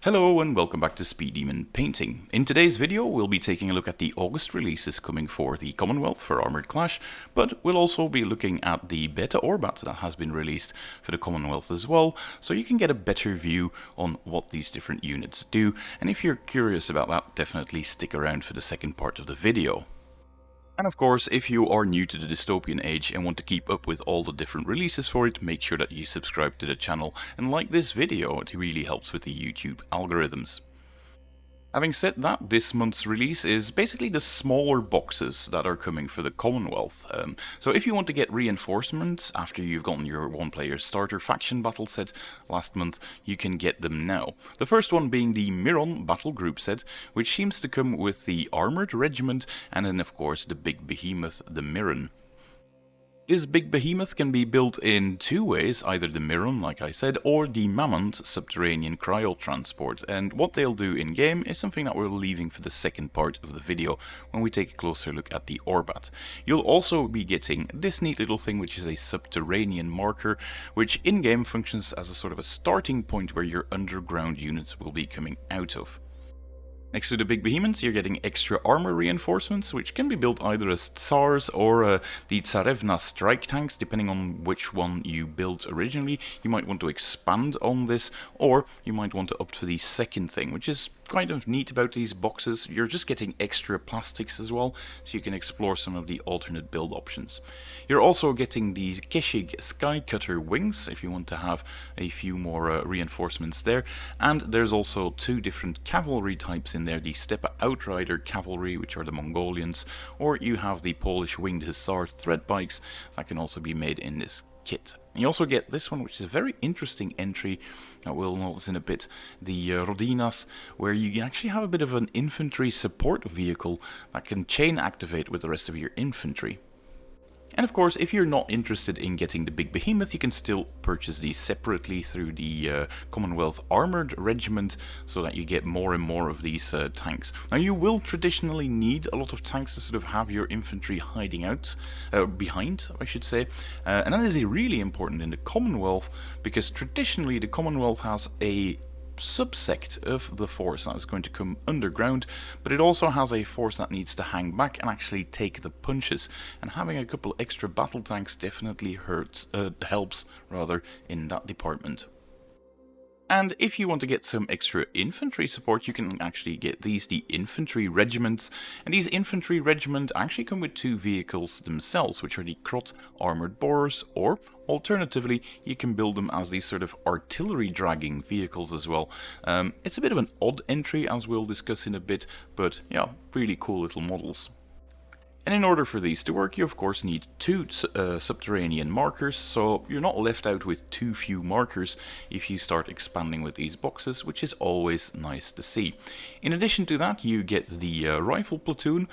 Hello and welcome back to Speed Demon Painting. In today's video we'll be taking a look at the August releases coming for the Commonwealth for Armoured Clash, but we'll also be looking at the beta OrBat that has been released for the Commonwealth as well, so you can get a better view on what these different units do, and if you're curious about that, definitely stick around for the second part of the video. And of course, if you are new to the dystopian age and want to keep up with all the different releases for it, make sure that you subscribe to the channel and like this video, it really helps with the YouTube algorithms. Having said that, this month's release is basically the smaller boxes that are coming for the Commonwealth. So if you want to get reinforcements after you've gotten your one-player starter faction battle set last month, you can get them now. The first one being the Miron battle group set, which seems to come with the Armoured Regiment and then of course the big behemoth, the Miron. This big behemoth can be built in two ways, either the Miron, like I said, or the Mammoth Subterranean Cryo-Transport, and what they'll do in-game is something that we're leaving for the second part of the video, when we take a closer look at the OrBat. You'll also be getting this neat little thing, which is a Subterranean marker, which in-game functions as a sort of a starting point where your underground units will be coming out of. Next to the big behemoths, you're getting extra armor reinforcements, which can be built either as Tsars or the Tsarevna strike tanks, depending on which one you built originally. You might want to expand on this, or you might want to opt for the second thing, which is kind of neat about these boxes. You're just getting extra plastics as well, so you can explore some of the alternate build options. You're also getting the Keshig Skycutter wings, if you want to have a few more reinforcements there, and there's also two different cavalry types in there, the Steppe Outrider Cavalry, which are the Mongolians, or you have the Polish Winged Hussar thread bikes that can also be made in this kit. You also get this one, which is a very interesting entry that we'll notice in a bit, the Rodinas, where you actually have a bit of an infantry support vehicle that can chain activate with the rest of your infantry. And of course, if you're not interested in getting the big behemoth, you can still purchase these separately through the Commonwealth Armoured Regiment, so that you get more and more of these tanks. Now, you will traditionally need a lot of tanks to sort of have your infantry hiding out, behind, I should say, and that is really important in the Commonwealth, because traditionally the Commonwealth has a subsect of the force that is going to come underground, but it also has a force that needs to hang back and actually take the punches, and having a couple extra battle tanks definitely helps in that department. And if you want to get some extra infantry support, you can actually get these, the infantry regiments, and these infantry regiments actually come with two vehicles themselves, which are the Krot armored borers, or alternatively you can build them as these sort of artillery dragging vehicles as well. It's a bit of an odd entry, as we'll discuss in a bit, but yeah, really cool little models. And in order for these to work, you of course need two subterranean markers, so you're not left out with too few markers if you start expanding with these boxes, which is always nice to see. In addition to that, you get the rifle platoon,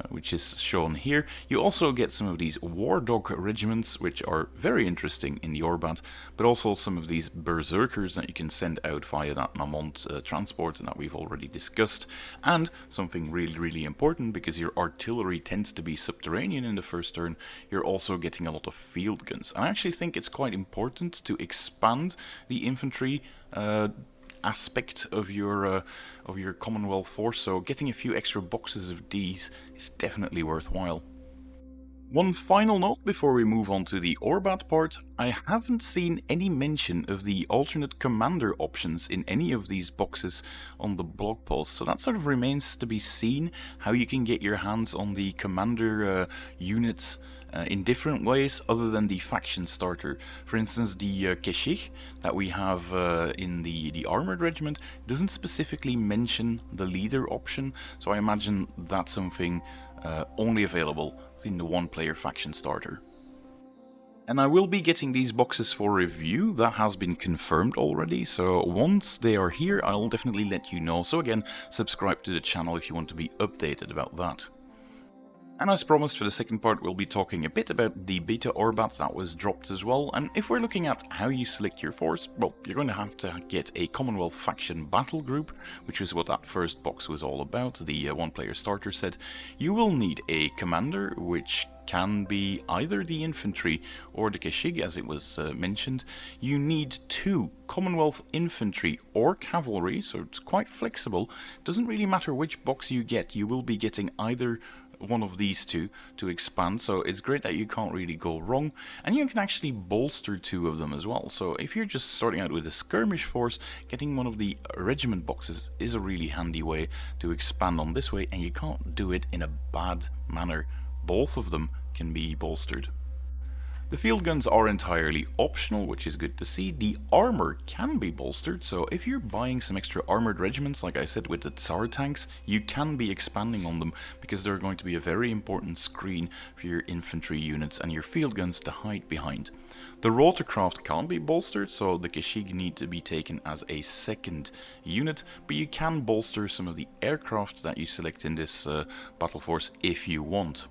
which is shown here. You also get some of these war dog regiments, which are very interesting in the OrBat, but also some of these berserkers that you can send out via that Mammoth transport that we've already discussed, and something really important, because your artillery tends to be subterranean in the first turn, you're also getting a lot of field guns. I actually think it's quite important to expand the infantry aspect of your Commonwealth force, so getting a few extra boxes of these is definitely worthwhile. One final note before we move on to the OrBat part, I haven't seen any mention of the alternate commander options in any of these boxes on the blog post, so that sort of remains to be seen, how you can get your hands on the commander units in different ways other than the faction starter. For instance, the Keshik that we have in the Armoured Regiment doesn't specifically mention the leader option, so I imagine that's something only available in the one-player faction starter. And I will be getting these boxes for review, that has been confirmed already, so once they are here I'll definitely let you know. So again, subscribe to the channel if you want to be updated about that. And as promised, for the second part we'll be talking a bit about the beta OrBat that was dropped as well, and if we're looking at how you select your force, well, you're going to have to get a Commonwealth faction battle group, which is what that first box was all about, the one-player starter set. You will need a commander, which can be either the infantry or the Keshig, as it was mentioned. You need 2 Commonwealth infantry or cavalry, so it's quite flexible. Doesn't really matter which box you get, you will be getting either one of these 2 to expand, so it's great that you can't really go wrong, and you can actually bolster 2 of them as well. So if you're just starting out with a skirmish force, getting one of the regiment boxes is a really handy way to expand on this way, and you can't do it in a bad manner. Both of them can be bolstered. The field guns are entirely optional, which is good to see. The armor can be bolstered, so if you're buying some extra armored regiments, like I said with the Tsar tanks, you can be expanding on them, because they're going to be a very important screen for your infantry units and your field guns to hide behind. The Rotorcraft can't be bolstered, so the Keshig need to be taken as a second unit, but you can bolster some of the aircraft that you select in this battle force if you want.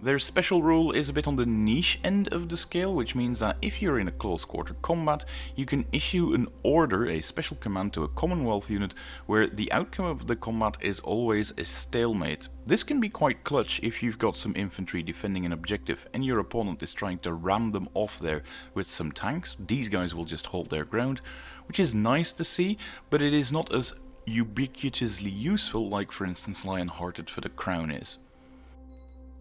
Their special rule is a bit on the niche end of the scale, which means that if you're in a close quarter combat, you can issue an order, a special command to a Commonwealth unit, where the outcome of the combat is always a stalemate. This can be quite clutch if you've got some infantry defending an objective and your opponent is trying to ram them off there with some tanks. These guys will just hold their ground, which is nice to see, but it is not as ubiquitously useful like, for instance, Lionhearted for the Crown is.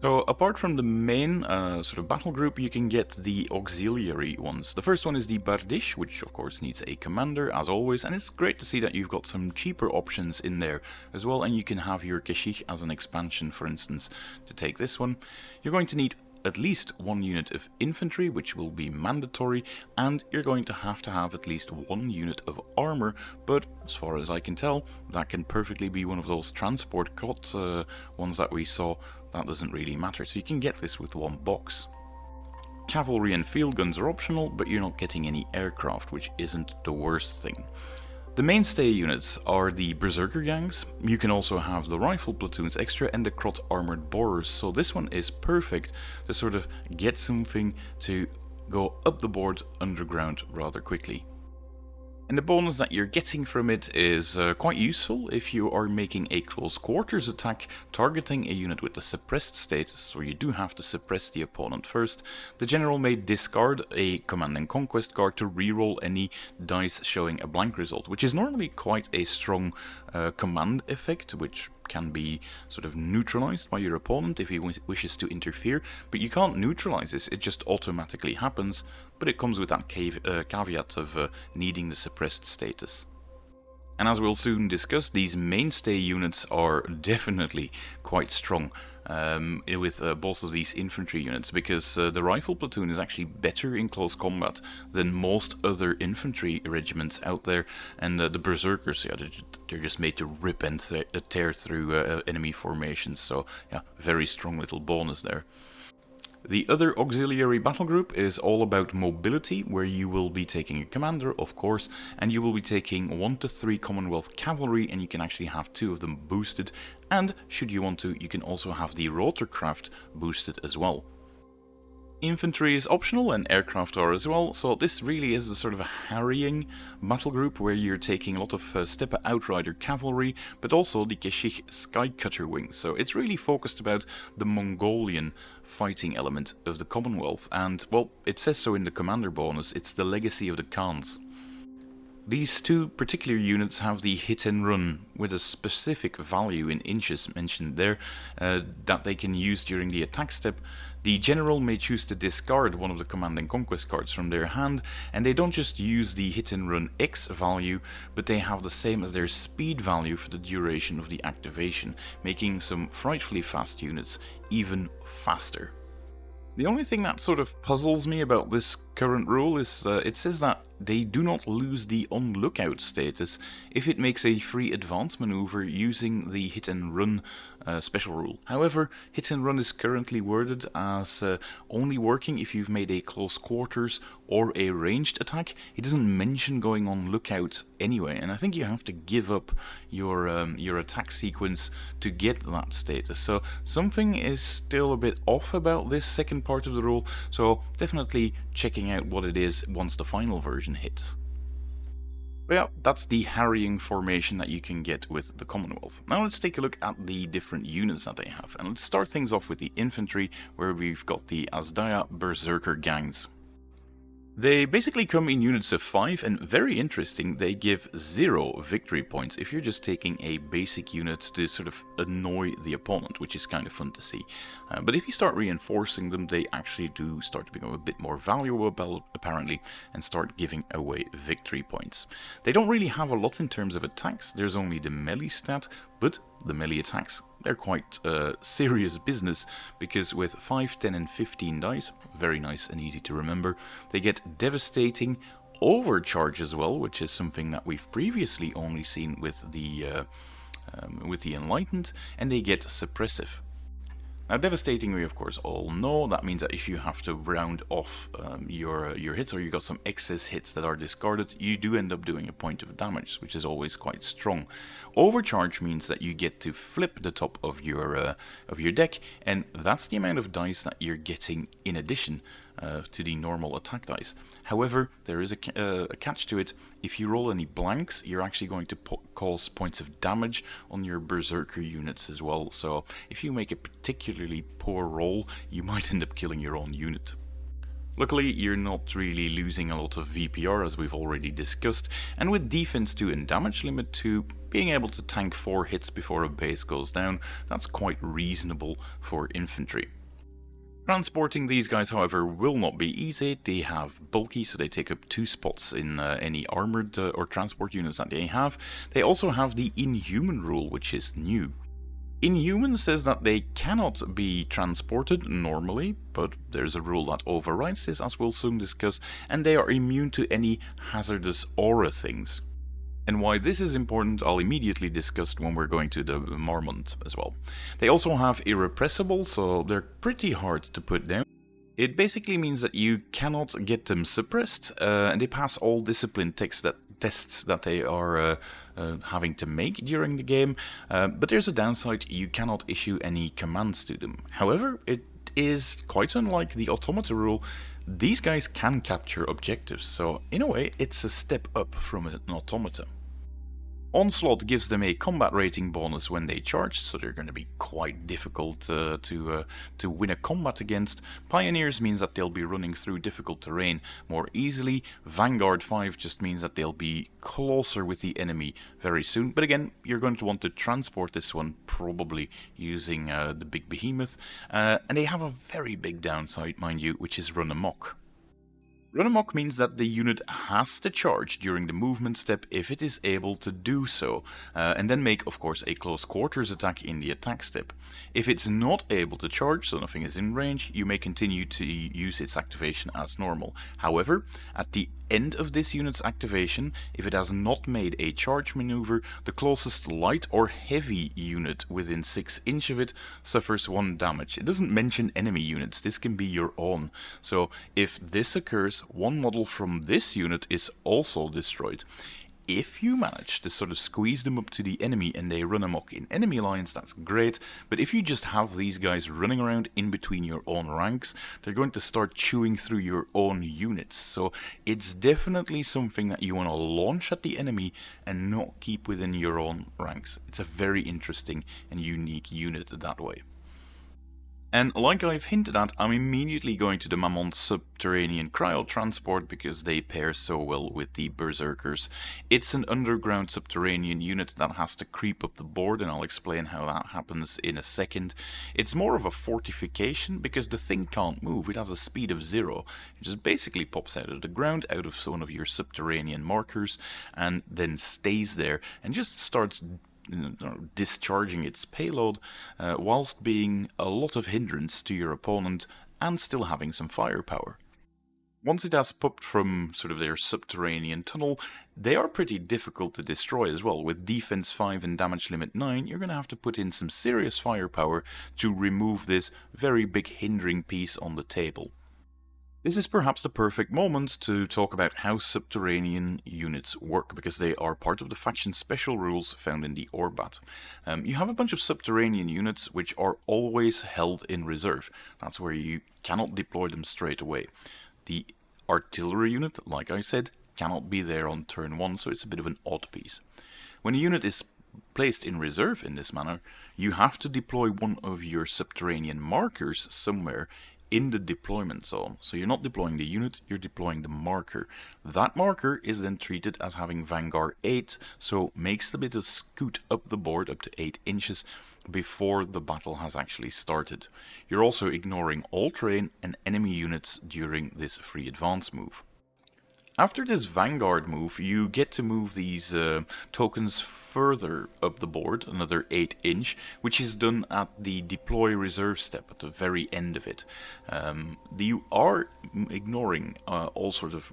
So apart from the main sort of battle group, you can get the auxiliary ones. The first one is the Bardish, which of course needs a commander as always, and it's great to see that you've got some cheaper options in there as well, and you can have your Keshik as an expansion, for instance, to take this one. You're going to need at least 1 unit of infantry, which will be mandatory, and you're going to have at least 1 unit of armor, but as far as I can tell, that can perfectly be one of those transport cot ones that we saw. That doesn't really matter, so you can get this with 1 box. Cavalry and field guns are optional, but you're not getting any aircraft, which isn't the worst thing. The mainstay units are the berserker gangs. You can also have the rifle platoons extra and the Krot armored borers, so this one is perfect to sort of get something to go up the board underground rather quickly. And the bonus that you're getting from it is quite useful if you are making a close quarters attack targeting a unit with a suppressed status, where you do have to suppress the opponent first. The general may discard a command and conquest card to reroll any dice showing a blank result, which is normally quite a strong command effect, which can be sort of neutralized by your opponent if he wishes to interfere, but you can't neutralize this, it just automatically happens, but it comes with that caveat of needing the suppressed status. And as we'll soon discuss, these mainstay units are definitely quite strong with both of these infantry units, because the rifle platoon is actually better in close combat than most other infantry regiments out there, and the berserkers, yeah, they're just made to rip and tear through enemy formations, so yeah, very strong little bonus there. The other auxiliary battle group is all about mobility, where you will be taking a commander, of course, and you will be taking 1 to 3 Commonwealth cavalry, and you can actually have 2 of them boosted, and should you want to, you can also have the Rotorcraft boosted as well. Infantry is optional and aircraft are as well, so this really is a sort of a harrying battle group where you're taking a lot of Steppe Outrider cavalry, but also the Keshik Skycutter wing, so it's really focused about the Mongolian fighting element of the Commonwealth, and well, it says so in the commander bonus, it's the legacy of the Khans. These 2 particular units have the hit and run with a specific value in inches mentioned there that they can use during the attack step. The general may choose to discard one of the command and conquest cards from their hand, and they don't just use the hit and run X value, but they have the same as their speed value for the duration of the activation, making some frightfully fast units even faster. The only thing that sort of puzzles me about this current rule is it says that they do not lose the on lookout status if it makes a free advance maneuver using the hit and run special rule. However, hit and run is currently worded as only working if you've made a close quarters or a ranged attack. It doesn't mention going on lookout anyway, and I think you have to give up your attack sequence to get that status. So something is still a bit off about this second part of the rule, so definitely checking out what it is once the final version hits. But yeah, that's the harrying formation that you can get with the Commonwealth. Now let's take a look at the different units that they have, and let's start things off with the infantry, where we've got the Asdaya berserker gangs. They basically come in units of 5, and very interesting, they give 0 victory points if you're just taking a basic unit to sort of annoy the opponent, which is kind of fun to see. But if you start reinforcing them, they actually do start to become a bit more valuable, apparently, and start giving away victory points. They don't really have a lot in terms of attacks, there's only the melee stat, but the melee attacks, they're quite serious business, because with 5, 10 and 15 dice, very nice and easy to remember, they get devastating overcharge as well, which is something that we've previously only seen with the Enlightened, and they get suppressive. Now, devastating, we of course all know, that means that if you have to round off your hits, or you got some excess hits that are discarded, you do end up doing a point of damage, which is always quite strong. Overcharge means that you get to flip the top of your deck, and that's the amount of dice that you're getting in addition to the normal attack dice. However, there is a catch to it. If you roll any blanks, you're actually going to cause points of damage on your berserker units as well. So if you make a particularly poor roll, you might end up killing your own unit. Luckily, you're not really losing a lot of VPR, as we've already discussed, and with defense 2 and damage limit 2, being able to tank 4 hits before a base goes down, that's quite reasonable for infantry. Transporting these guys, however, will not be easy. They have bulky, so they take up 2 spots in any armored or transport units that they have. They also have the inhuman rule, which is new. Inhuman says that they cannot be transported normally, but there's a rule that overrides this, as we'll soon discuss, and they are immune to any hazardous aura things. And why this is important, I'll immediately discuss when we're going to the Marmont as well. They also have irrepressible, so they're pretty hard to put down. It basically means that you cannot get them suppressed, and they pass all discipline tests that they are having to make during the game, but there's a downside: you cannot issue any commands to them. However, it is quite unlike the automata rule. These guys can capture objectives, so in a way it's a step up from an automata. Onslaught gives them a combat rating bonus when they charge, so they're going to be quite difficult to win a combat against. Pioneers means that they'll be running through difficult terrain more easily. Vanguard 5 just means that they'll be closer with the enemy very soon, but again, you're going to want to transport this one, probably using the big behemoth, and they have a very big downside, mind you, which is run amok. Run amok means that the unit has to charge during the movement step if it is able to do so, and then make, of course, a close quarters attack in the attack step. If it's not able to charge, so nothing is in range, you may continue to use its activation as normal. However, at the end of this unit's activation, if it has not made a charge maneuver, the closest light or heavy unit within 6 inches of it suffers 1 damage. It doesn't mention enemy units, this can be your own. So if this occurs, 1 model from this unit is also destroyed. If you manage to sort of squeeze them up to the enemy and they run amok in enemy lines, that's great, but if you just have these guys running around in between your own ranks, they're going to start chewing through your own units, so it's definitely something that you want to launch at the enemy and not keep within your own ranks. It's a very interesting and unique unit that way. And like I've hinted at, I'm immediately going to the Mammon Subterranean Cryo Transport because they pair so well with the Berserkers. It's an underground subterranean unit that has to creep up the board, and I'll explain how that happens in a second. It's more of a fortification because the thing can't move. It has a speed of 0. It just basically pops out of the ground, out of one of your subterranean markers, and then stays there and just starts discharging its payload whilst being a lot of hindrance to your opponent and still having some firepower. Once it has popped from sort of their subterranean tunnel, they are pretty difficult to destroy as well. With defense 5 and damage limit 9, you're going to have to put in some serious firepower to remove this very big hindering piece on the table. This is perhaps the perfect moment to talk about how subterranean units work, because they are part of the faction special rules found in the OrBat. You have a bunch of subterranean units which are always held in reserve. That's where you cannot deploy them straight away. The artillery unit, like I said, cannot be there on turn 1, so it's a bit of an odd piece. When a unit is placed in reserve in this manner, you have to deploy one of your subterranean markers somewhere in the deployment zone. So you're not deploying the unit, you're deploying the marker. That marker is then treated as having Vanguard 8, so makes the bit of scoot up the board up to 8 inches before the battle has actually started. You're also ignoring all terrain and enemy units during this free advance move. After this Vanguard move, you get to move these tokens further up the board, another 8 inch, which is done at the deploy reserve step at the very end of it. You are ignoring all sorts of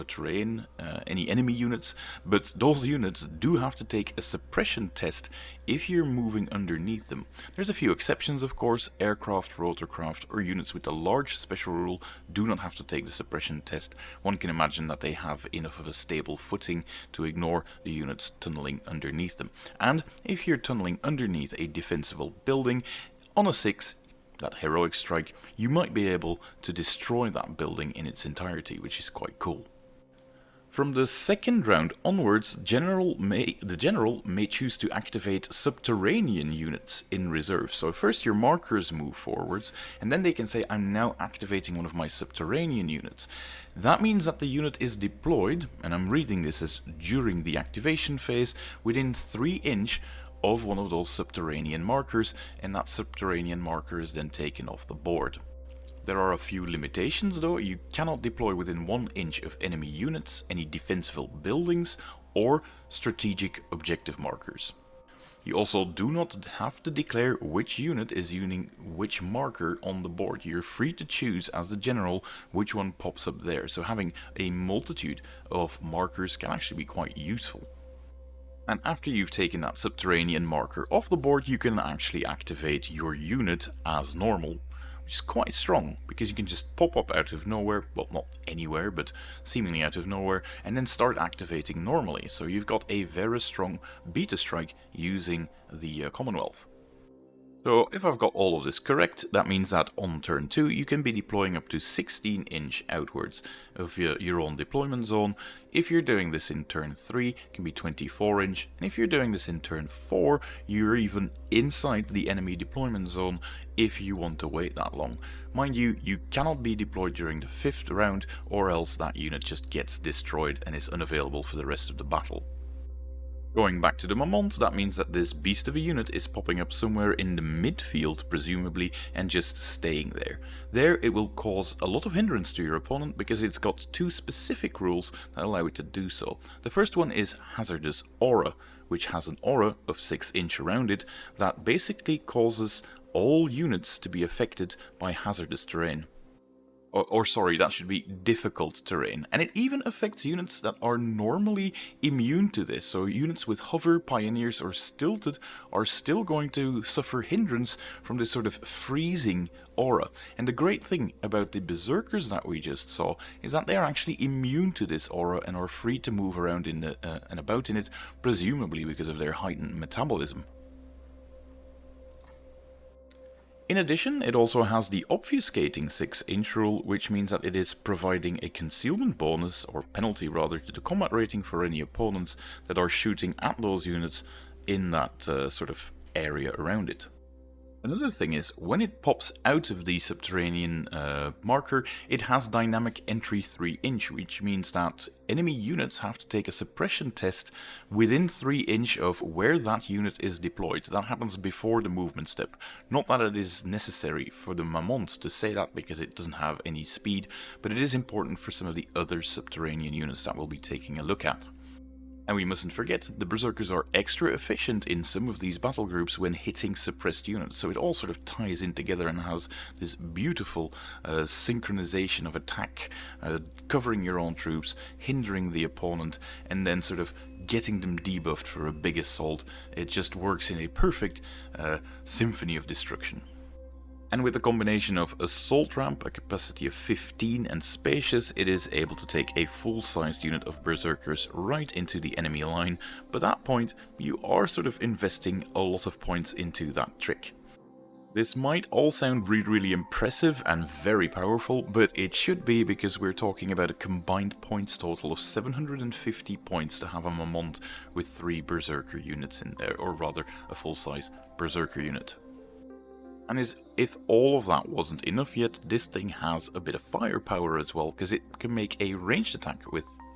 terrain, any enemy units, but those units do have to take a suppression test if you're moving underneath them. There's a few exceptions, of course. Aircraft, Rotorcraft, or units with a large special rule do not have to take the suppression test. One can imagine that they have enough of a stable footing to ignore the units tunneling underneath them. And if you're tunneling underneath a defensible building, on a 6, that heroic strike, you might be able to destroy that building in its entirety, which is quite cool. From the second round onwards, the general may choose to activate subterranean units in reserve. So first your markers move forwards, and then they can say, I'm now activating one of my subterranean units. That means that the unit is deployed, and I'm reading this as during the activation phase, within 3 inch of one of those subterranean markers, and that subterranean marker is then taken off the board. There are a few limitations though. You cannot deploy within 1 inch of enemy units, any defensible buildings, or strategic objective markers. You also do not have to declare which unit is using which marker on the board. You're free to choose as the general which one pops up there, so having a multitude of markers can actually be quite useful. And after you've taken that subterranean marker off the board, you can actually activate your unit as normal, which is quite strong, because you can just pop up out of nowhere, well, not anywhere, but seemingly out of nowhere, and then start activating normally. So you've got a very strong beta strike using the Commonwealth. So if I've got all of this correct, that means that on turn 2 you can be deploying up to 16 inch outwards of your own deployment zone. If you're doing this in turn 3, it can be 24 inch, and if you're doing this in turn 4, you're even inside the enemy deployment zone if you want to wait that long. Mind you, you cannot be deployed during the 5th round, or else that unit just gets destroyed and is unavailable for the rest of the battle. Going back to the moment, that means that this beast of a unit is popping up somewhere in the midfield, presumably, and just staying there. There it will cause a lot of hindrance to your opponent, because it's got 2 specific rules that allow it to do so. The first one is Hazardous Aura, which has an aura of 6 inch around it that basically causes all units to be affected by hazardous terrain. Sorry, that should be difficult terrain. And it even affects units that are normally immune to this. So units with hover, pioneers, or stilted are still going to suffer hindrance from this sort of freezing aura. And the great thing about the berserkers that we just saw is that they are actually immune to this aura and are free to move around in and about in it, presumably because of their heightened metabolism. In addition, it also has the obfuscating 6 inch rule, which means that it is providing a concealment bonus, or penalty rather, to the combat rating for any opponents that are shooting at those units in that sort of area around it. Another thing is, when it pops out of the subterranean marker, it has dynamic entry 3 inch, which means that enemy units have to take a suppression test within 3 inch of where that unit is deployed. That happens before the movement step. Not that it is necessary for the Mamont to say that, because it doesn't have any speed, but it is important for some of the other subterranean units that we'll be taking a look at. And we mustn't forget, the berserkers are extra efficient in some of these battle groups when hitting suppressed units, so it all sort of ties in together and has this beautiful synchronization of attack, covering your own troops, hindering the opponent, and then sort of getting them debuffed for a big assault. It just works in a perfect symphony of destruction. And with a combination of assault ramp, a capacity of 15 and spacious, it is able to take a full-sized unit of berserkers right into the enemy line. But at that point, you are sort of investing a lot of points into that trick. This might all sound really impressive and very powerful, but it should be, because we're talking about a combined points total of 750 points to have a Mamont with 3 berserker units in there, or rather a full-size berserker unit. And if all of that wasn't enough yet, this thing has a bit of firepower as well, because it can make a ranged attack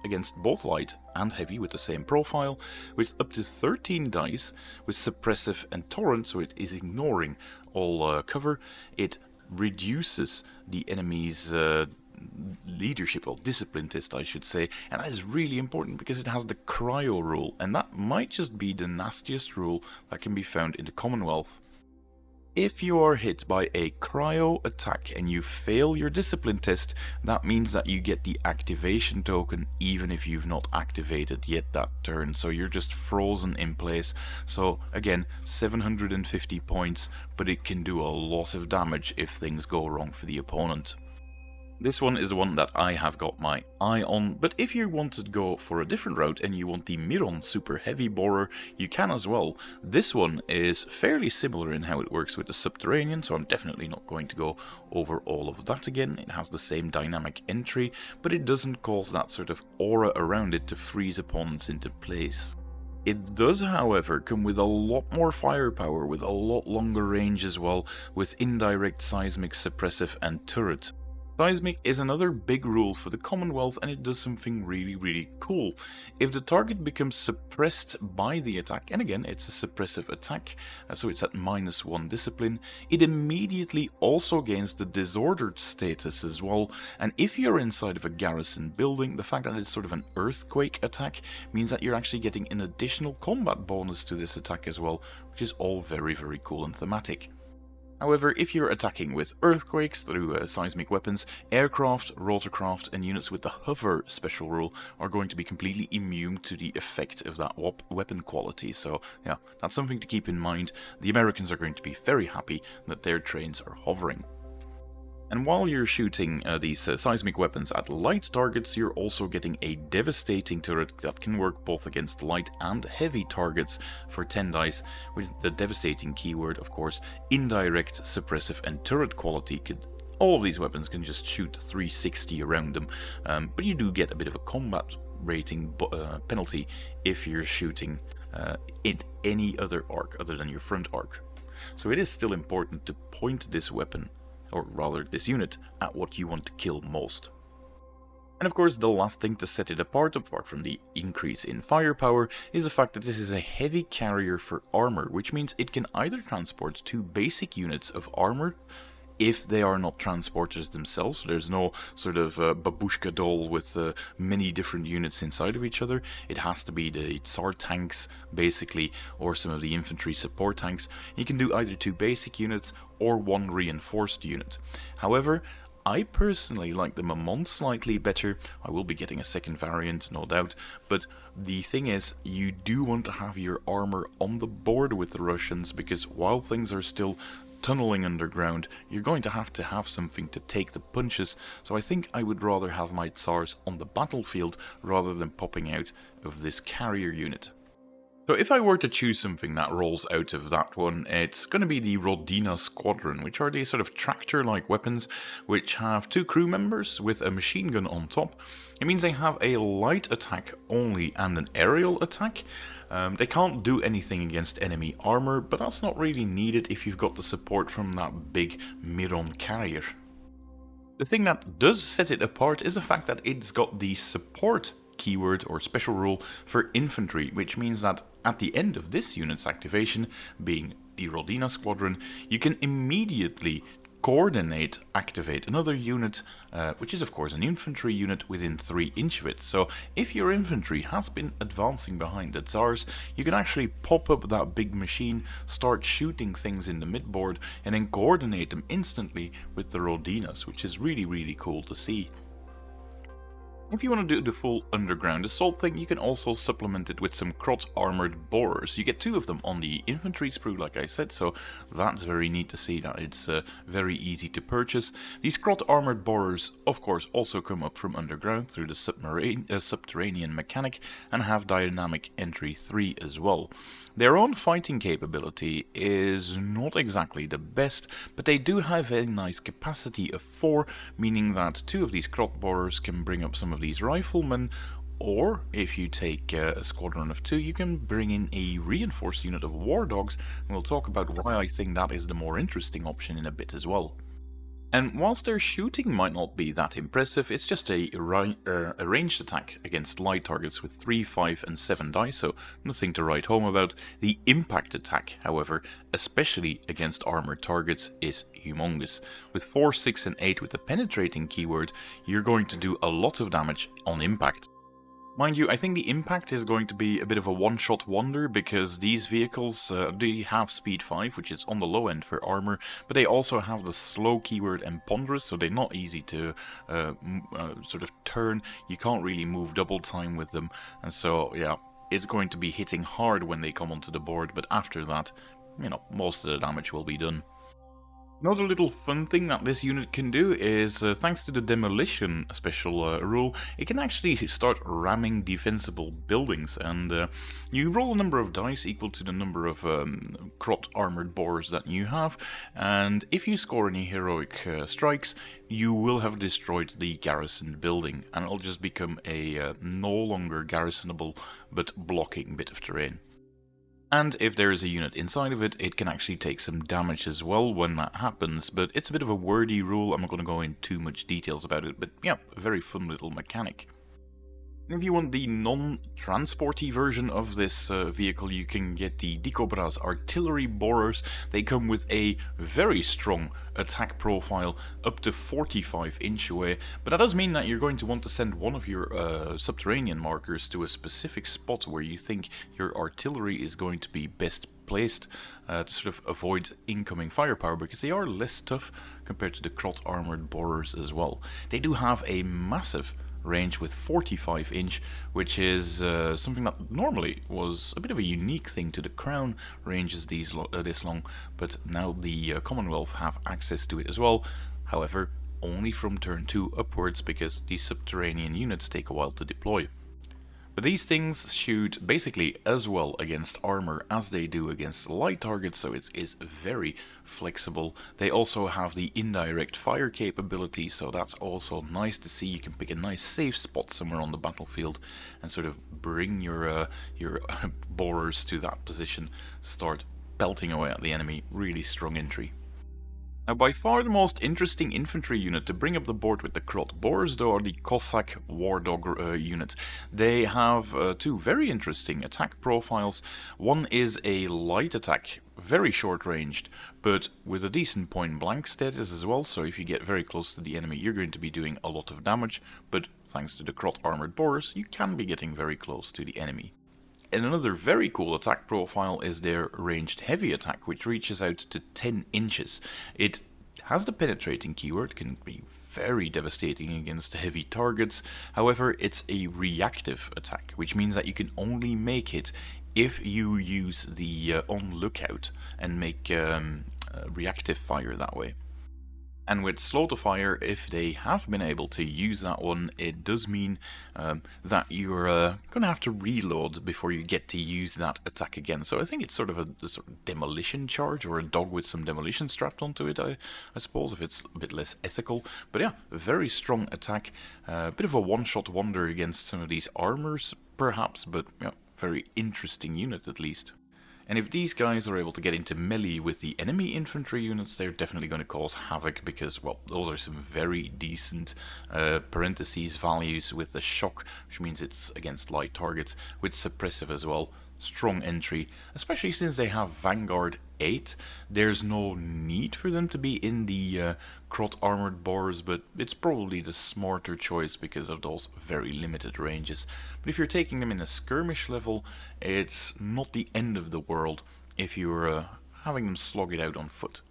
against both light and heavy with the same profile, with up to 13 dice, with suppressive and torrent, so it is ignoring all cover. It reduces the enemy's leadership, or discipline test I should say, and that is really important because it has the cryo rule, and that might just be the nastiest rule that can be found in the Commonwealth. If you are hit by a cryo attack and you fail your discipline test, that means that you get the activation token even if you've not activated yet that turn, so you're just frozen in place. So again, 750 points, but it can do a lot of damage if things go wrong for the opponent. This one is the one that I have got my eye on, but if you want to go for a different route and you want the Miron Super Heavy Borer, you can as well. This one is fairly similar in how it works with the Subterranean, so I'm definitely not going to go over all of that again. It has the same dynamic entry, but it doesn't cause that sort of aura around it to freeze opponents into place. It does, however, come with a lot more firepower, with a lot longer range as well, with indirect seismic, suppressive and turret. Seismic is another big rule for the Commonwealth, and it does something really cool. If the target becomes suppressed by the attack, and again it's a suppressive attack, so it's at -1 discipline, it immediately also gains the disordered status as well. And if you're inside of a garrison building, the fact that it's sort of an earthquake attack means that you're actually getting an additional combat bonus to this attack as well, which is all very cool and thematic. However, if you're attacking with earthquakes through seismic weapons, aircraft, rotorcraft and units with the hover special rule are going to be completely immune to the effect of that weapon quality. So yeah, that's something to keep in mind. The Americans are going to be very happy that their trains are hovering. And while you're shooting these seismic weapons at light targets, you're also getting a devastating turret that can work both against light and heavy targets for 10 dice, with the devastating keyword, of course, indirect, suppressive and turret quality. All of these weapons can just shoot 360 around them, but you do get a bit of a combat rating penalty if you're shooting in any other arc other than your front arc. So it is still important to point this weapon, or rather this unit, at what you want to kill most. And of course, the last thing to set it apart from the increase in firepower, is the fact that this is a heavy carrier for armor, which means it can either transport 2 basic units of armor, if they are not transporters themselves. There's no sort of babushka doll with many different units inside of each other. It has to be the Tsar tanks, basically, or some of the infantry support tanks. You can do either 2 basic units or 1 reinforced unit. However, I personally like the Mamont slightly better. I will be getting a second variant, no doubt, but the thing is, you do want to have your armor on the board with the Russians, because while things are still tunneling underground, you're going to have something to take the punches, so I think I would rather have my Tsars on the battlefield rather than popping out of this carrier unit. So if I were to choose something that rolls out of that one, it's going to be the Rodina Squadron, which are these sort of tractor-like weapons which have 2 crew members with a machine gun on top. It means they have a light attack only and an aerial attack. They can't do anything against enemy armor, but that's not really needed if you've got the support from that big Miron carrier. The thing that does set it apart is the fact that it's got the support keyword or special rule for infantry, which means that at the end of this unit's activation, being the Rodina Squadron, you can immediately coordinate activate another unit, which is of course an infantry unit within 3 inches of it. So if your infantry has been advancing behind the Tsars, you can actually pop up that big machine, start shooting things in the midboard, and then coordinate them instantly with the Rodinas, which is really cool to see. If you want to do the full underground assault thing, you can also supplement it with some Krot armored borers. You get 2 of them on the infantry sprue, like I said, so that's very neat to see that it's very easy to purchase. These Krot armored borers, of course, also come up from underground through the subterranean mechanic and have dynamic entry 3 as well. Their own fighting capability is not exactly the best, but they do have a nice capacity of 4, meaning that 2 of these Krot borers can bring up some of these riflemen, or if you take a squadron of 2, you can bring in a reinforced unit of war dogs, and we'll talk about why I think that is the more interesting option in a bit as well. And whilst their shooting might not be that impressive, it's just a ranged attack against light targets with 3, 5 and 7 dice, so nothing to write home about. The impact attack, however, especially against armored targets, is humongous. With 4, 6 and 8 with the penetrating keyword, you're going to do a lot of damage on impact. Mind you, I think the impact is going to be a bit of a one-shot wonder, because these vehicles, they have speed 5, which is on the low end for armor, but they also have the slow keyword and ponderous, so they're not easy to sort of turn. You can't really move double time with them, and so yeah, it's going to be hitting hard when they come onto the board, but after that, you know, most of the damage will be done. Another little fun thing that this unit can do is, thanks to the demolition special rule, it can actually start ramming defensible buildings, and you roll a number of dice equal to the number of Krot armored borers that you have, and if you score any heroic strikes, you will have destroyed the garrisoned building, and it'll just become a no longer garrisonable but blocking bit of terrain. And if there is a unit inside of it, it can actually take some damage as well when that happens, but it's a bit of a wordy rule. I'm not going to go into too much details about it, but yeah, a very fun little mechanic. If you want the non-transporty version of this vehicle, you can get the Dikobraz artillery borers. They come with a very strong attack profile, up to 45 inch away, but that does mean that you're going to want to send one of your subterranean markers to a specific spot where you think your artillery is going to be best placed to sort of avoid incoming firepower, because they are less tough compared to the Krot armored borers as well. They do have a massive range with 45 inch, which is something that normally was a bit of a unique thing to the Crown ranges this long, but now the Commonwealth have access to it as well. However, only from turn 2 upwards, because these subterranean units take a while to deploy. But these things shoot basically as well against armor as they do against light targets, so it is very flexible. They also have the indirect fire capability, so that's also nice to see. You can pick a nice safe spot somewhere on the battlefield and sort of bring your borers to that position, start belting away at the enemy. Really strong entry. Now, by far the most interesting infantry unit to bring up the board with the Krot borers, though, are the Cossack War Dog unit. They have 2 very interesting attack profiles. One is a light attack, very short ranged, but with a decent point blank status as well, so if you get very close to the enemy, you're going to be doing a lot of damage, but thanks to the Krot armored borers, you can be getting very close to the enemy. And another very cool attack profile is their ranged heavy attack, which reaches out to 10 inches. It has the penetrating keyword, can be very devastating against heavy targets. However, it's a reactive attack, which means that you can only make it if you use the on lookout and make reactive fire that way. And with slow to fire, if they have been able to use that one, it does mean that you're going to have to reload before you get to use that attack again. So I think it's sort of a sort of demolition charge, or a dog with some demolition strapped onto it, I suppose, if it's a bit less ethical. But yeah, a very strong attack, a bit of a one-shot wonder against some of these armors, perhaps, but yeah, very interesting unit at least. And if these guys are able to get into melee with the enemy infantry units, they're definitely going to cause havoc, because, well, those are some very decent parentheses values with the shock, which means it's against light targets, with suppressive as well. strong entry, especially since they have Vanguard 8. There's no need for them to be in the Crot armored bores, but it's probably the smarter choice because of those very limited ranges. But if you're taking them in a skirmish level, it's not the end of the world if you're having them slog it out on foot.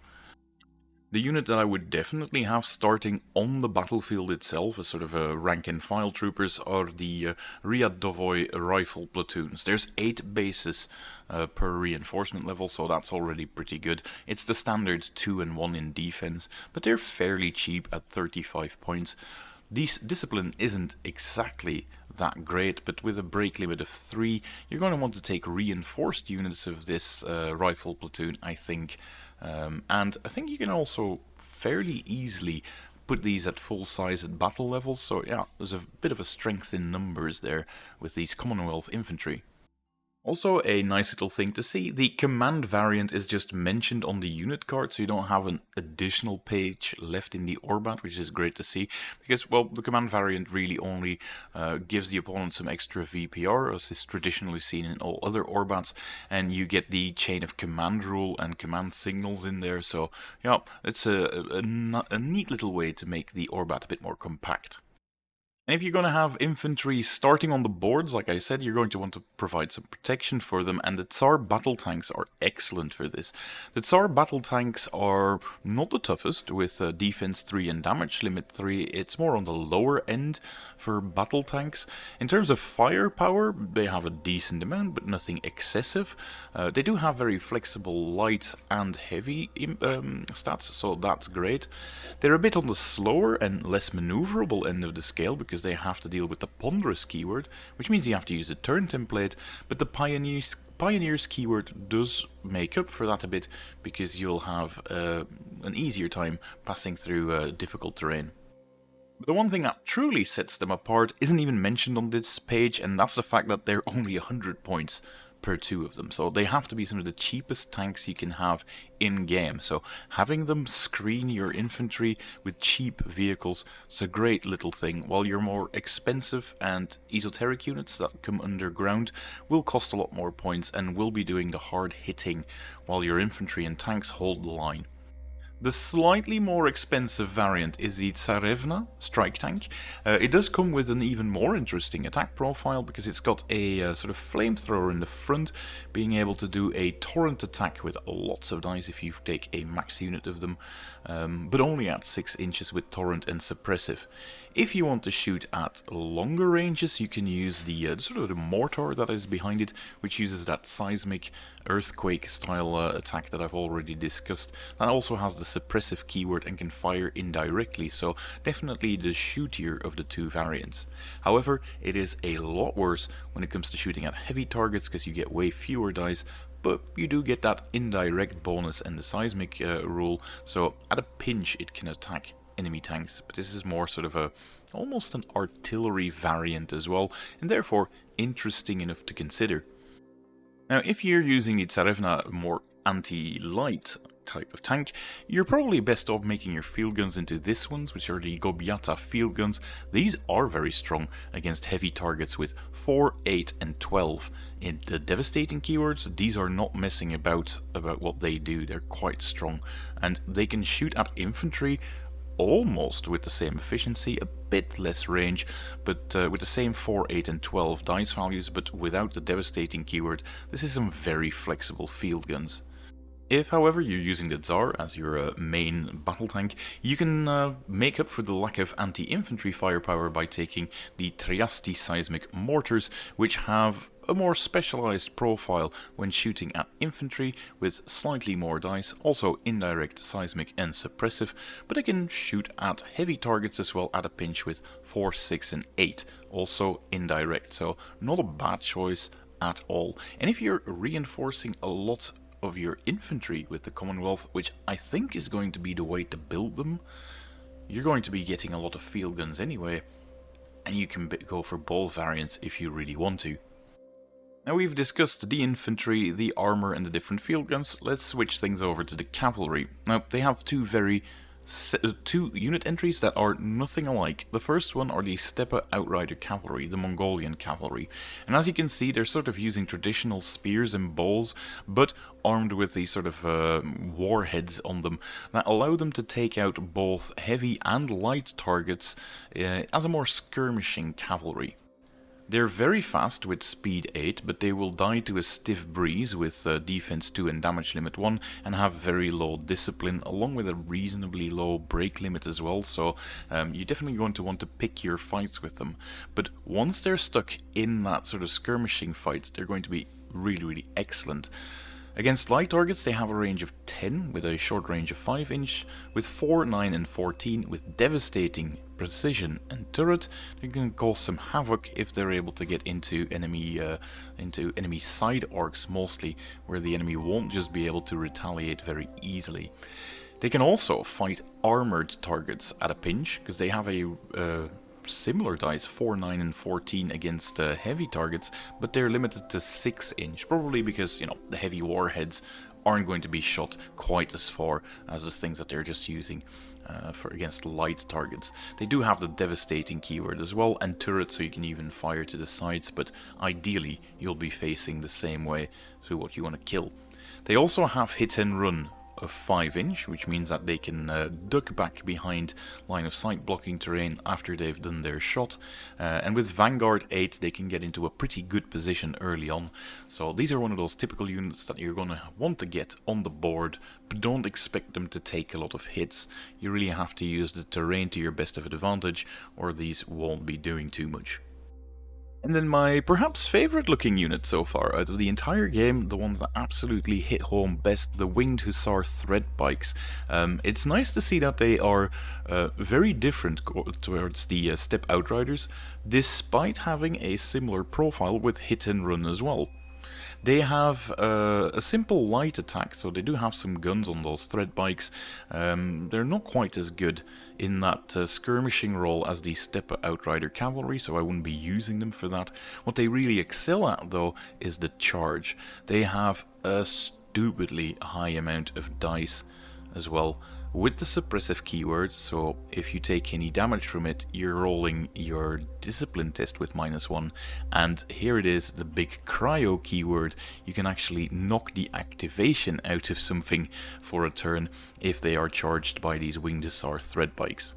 The unit that I would definitely have starting on the battlefield itself as sort of a rank and file troopers are the Riadovoy rifle platoons. There's 8 bases per reinforcement level, so that's already pretty good. It's the standard 2 and 1 in defense, but they're fairly cheap at 35 points. Discipline isn't exactly that great, but with a break limit of 3, you're going to want to take reinforced units of this rifle platoon, I think. And I think you can also fairly easily put these at full size at battle levels, so yeah, there's a bit of a strength in numbers there with these Commonwealth infantry. Also, a nice little thing to see, the command variant is just mentioned on the unit card, so you don't have an additional page left in the OrBat, which is great to see, because, well, the command variant really only gives the opponent some extra VPR, as is traditionally seen in all other OrBats, and you get the chain of command rule and command signals in there, so, yeah, it's a neat little way to make the OrBat a bit more compact. And if you're going to have infantry starting on the boards, like I said, you're going to want to provide some protection for them, and the Tsar battle tanks are excellent for this. The Tsar battle tanks are not the toughest, with defense 3 and damage limit 3. It's more on the lower end for battle tanks. In terms of firepower, they have a decent amount, but nothing excessive. They do have very flexible light and heavy stats, so that's great. They're a bit on the slower and less maneuverable end of the scale, because they have to deal with the ponderous keyword, which means you have to use a turn template, but the Pioneers keyword does make up for that a bit, because you'll have an easier time passing through difficult terrain. But the one thing that truly sets them apart isn't even mentioned on this page, and that's the fact that they're only 100 points per 2 of them, so they have to be some of the cheapest tanks you can have in game. So having them screen your infantry with cheap vehicles is a great little thing, while your more expensive and esoteric units that come underground will cost a lot more points and will be doing the hard hitting while your infantry and tanks hold the line. The slightly more expensive variant is the Tsarevna strike tank. It does come with an even more interesting attack profile, because it's got a sort of flamethrower in the front, being able to do a torrent attack with lots of dice if you take a max unit of them, but only at 6 inches with torrent and suppressive. If you want to shoot at longer ranges, you can use the sort of the mortar that is behind it, which uses that seismic earthquake style attack that I've already discussed. That also has the suppressive keyword and can fire indirectly, so definitely the shootier of the 2 variants. However, it is a lot worse when it comes to shooting at heavy targets, because you get way fewer dice, but you do get that indirect bonus and the seismic rule, so at a pinch it can attack enemy tanks, but this is more sort of almost an artillery variant as well, and therefore interesting enough to consider. Now, if you're using the Tsarevna more anti-light type of tank, you're probably best off making your field guns into this ones, which are the Gobiata field guns. These are very strong against heavy targets with 4, 8 and 12 in the devastating keywords. These are not messing about what they do. They're quite strong, and they can shoot at infantry almost with the same efficiency, a bit less range, but with the same 4, 8 and 12 dice values, but without the devastating keyword. This is some very flexible field guns. If, however, you're using the Tsar as your main battle tank, you can make up for the lack of anti-infantry firepower by taking the Triasti seismic mortars, which have a more specialized profile when shooting at infantry with slightly more dice, also indirect, seismic and suppressive, but they can shoot at heavy targets as well at a pinch with 4, 6 and 8, also indirect, so not a bad choice at all. And if you're reinforcing a lot of your infantry with the Commonwealth, which I think is going to be the way to build them, you're going to be getting a lot of field guns anyway, and you can go for both variants if you really want to. Now we've discussed the infantry, the armor and the different field guns, let's switch things over to the cavalry. Now they have 2 very two unit entries that are nothing alike. The first one are the Steppe Outrider Cavalry, the Mongolian Cavalry. And as you can see, they're sort of using traditional spears and bows, but armed with these sort of warheads on them that allow them to take out both heavy and light targets as a more skirmishing cavalry. They're very fast with speed 8, but they will die to a stiff breeze with defense 2 and damage limit 1, and have very low discipline, along with a reasonably low break limit as well, so you're definitely going to want to pick your fights with them. But once they're stuck in that sort of skirmishing fight, they're going to be really, really excellent. Against light targets, they have a range of 10 with a short range of 5 inch, with 4, 9 and 14 with devastating precision and turret. They can cause some havoc if they're able to get into enemy side arcs mostly, where the enemy won't just be able to retaliate very easily. They can also fight armored targets at a pinch, because they have a similar dice, 4, 9 and 14 against heavy targets, but they're limited to 6 inch, probably because, you know, the heavy warheads aren't going to be shot quite as far as the things that they're just using for against light targets. They do have the devastating keyword as well, and turret, so you can even fire to the sides, but ideally you'll be facing the same way to what you want to kill. They also have hit and run of 5 inch, which means that they can duck back behind line of sight blocking terrain after they've done their shot, and with Vanguard 8 they can get into a pretty good position early on. So these are one of those typical units that you're going to want to get on the board, but don't expect them to take a lot of hits. You really have to use the terrain to your best of advantage, or these won't be doing too much. And then my perhaps favourite looking unit so far out of the entire game, the ones that absolutely hit home best, the Winged Hussar Thread Bikes. It's nice to see that they are very different towards the Steppe Outriders, despite having a similar profile with hit and run as well. They have a simple light attack, so they do have some guns on those thread bikes. They're not quite as good in that skirmishing role as the Steppe Outrider Cavalry, so I wouldn't be using them for that. What they really excel at, though, is the charge. They have a stupidly high amount of dice as well, with the suppressive keyword, so if you take any damage from it, you're rolling your discipline test with -1, and here it is, the big cryo keyword. You can actually knock the activation out of something for a turn if they are charged by these Winged Hussar thread bikes.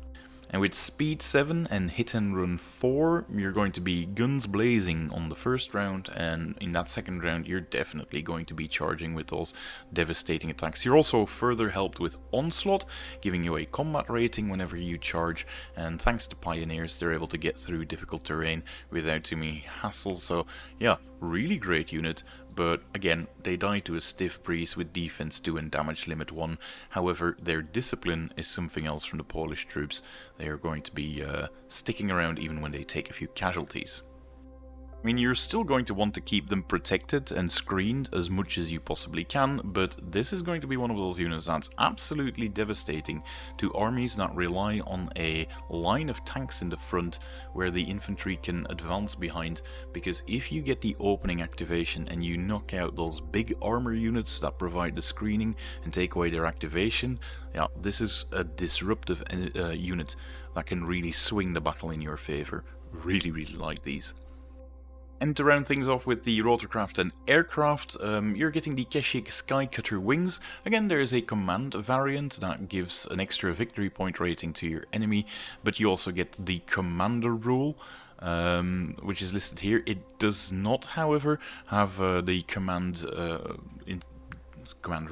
And with speed 7 and hit and run 4, you're going to be guns blazing on the first round, and in that second round you're definitely going to be charging with those devastating attacks. You're also further helped with Onslaught, giving you a combat rating whenever you charge, and thanks to Pioneers they're able to get through difficult terrain without too many hassles. So yeah, really great unit. But again, they die to a stiff breeze with defense 2 and damage limit 1. However, their discipline is something else from the Polish troops. They are going to be sticking around even when they take a few casualties. I mean, you're still going to want to keep them protected and screened as much as you possibly can, but this is going to be one of those units that's absolutely devastating to armies that rely on a line of tanks in the front where the infantry can advance behind, because if you get the opening activation and you knock out those big armor units that provide the screening and take away their activation, yeah, this is a disruptive unit that can really swing the battle in your favor. Really, really like these. And to round things off with the Rotorcraft and aircraft, you're getting the Keshik Skycutter wings. Again, there is a command variant that gives an extra victory point rating to your enemy, but you also get the commander rule, which is listed here. It does not, however, have the command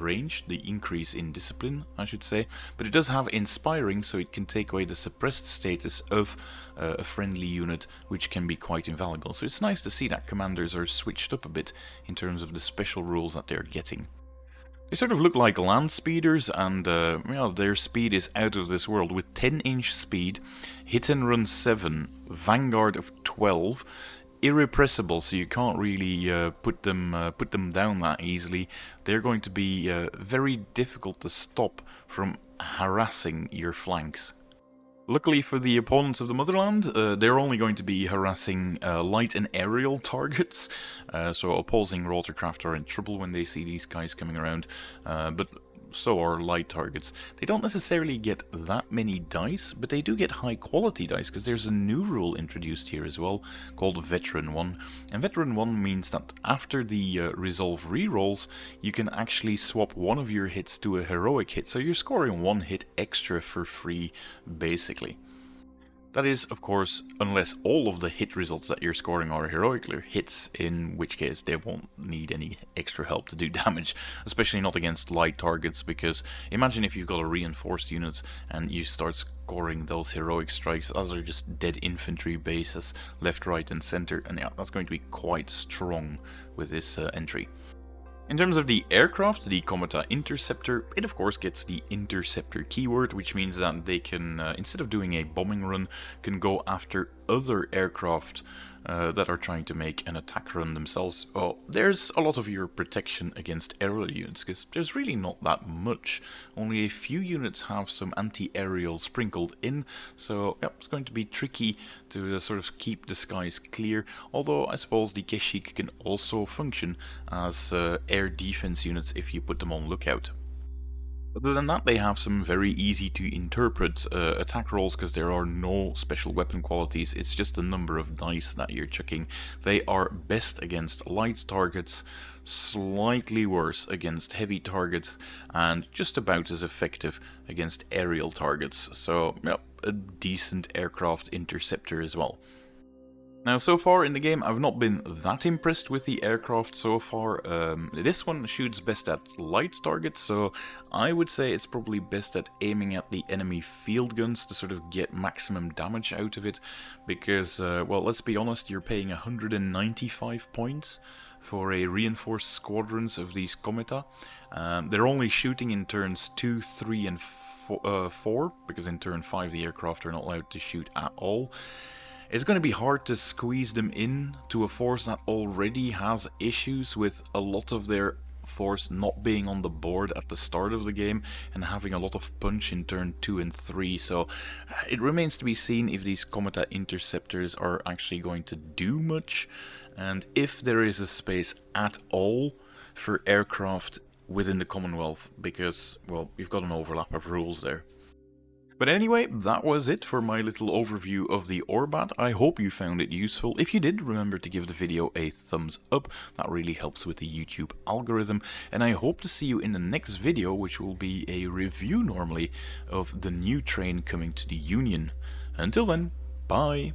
range, the increase in discipline, I should say, but it does have inspiring, so it can take away the suppressed status of a friendly unit, which can be quite invaluable. So it's nice to see that commanders are switched up a bit in terms of the special rules that they're getting. They sort of look like land speeders, and well, their speed is out of this world, with 10-inch speed, hit and run 7, vanguard of 12, irrepressible, so you can't really put them down that easily. They're going to be very difficult to stop from harassing your flanks. Luckily for the opponents of the Motherland, they're only going to be harassing light and aerial targets, so opposing Rotorcraft are in trouble when they see these guys coming around, but so are light targets. They don't necessarily get that many dice, but they do get high quality dice, because there's a new rule introduced here as well, called Veteran 1. And Veteran 1 means that after the resolve rerolls, you can actually swap one of your hits to a heroic hit, so you're scoring one hit extra for free, basically. That is, of course, unless all of the hit results that you're scoring are heroic hits, in which case they won't need any extra help to do damage, especially not against light targets, because imagine if you've got a reinforced units and you start scoring those heroic strikes. Those are just dead infantry bases left, right and center, and yeah, that's going to be quite strong with this entry. In terms of the aircraft, the Cometa Interceptor, it of course gets the Interceptor keyword, which means that they can, instead of doing a bombing run, can go after other aircraft that are trying to make an attack run themselves. Oh, there's a lot of your protection against aerial units, because there's really not that much. Only a few units have some anti-aerial sprinkled in, so yeah, it's going to be tricky to sort of keep the skies clear, although I suppose the Keshik can also function as air defense units if you put them on lookout. Other than that, they have some very easy to interpret attack rolls, because there are no special weapon qualities, it's just the number of dice that you're chucking. They are best against light targets, slightly worse against heavy targets, and just about as effective against aerial targets. So, yep, a decent aircraft interceptor as well. Now, so far in the game, I've not been that impressed with the aircraft so far. This one shoots best at light targets, so I would say it's probably best at aiming at the enemy field guns to sort of get maximum damage out of it, because, well, let's be honest, you're paying 195 points for a reinforced squadrons of these Cometa. They're only shooting in turns 2, 3 and 4, because in turn 5 the aircraft are not allowed to shoot at all. It's going to be hard to squeeze them in to a force that already has issues with a lot of their force not being on the board at the start of the game and having a lot of punch in turn 2 and 3, so it remains to be seen if these Cometa Interceptors are actually going to do much, and if there is a space at all for aircraft within the Commonwealth, because, well, we've got an overlap of rules there. But anyway, that was it for my little overview of the OrBat. I hope you found it useful. If you did, remember to give the video a thumbs up. That really helps with the YouTube algorithm. And I hope to see you in the next video, which will be a review normally of the new train coming to the Union. Until then, bye!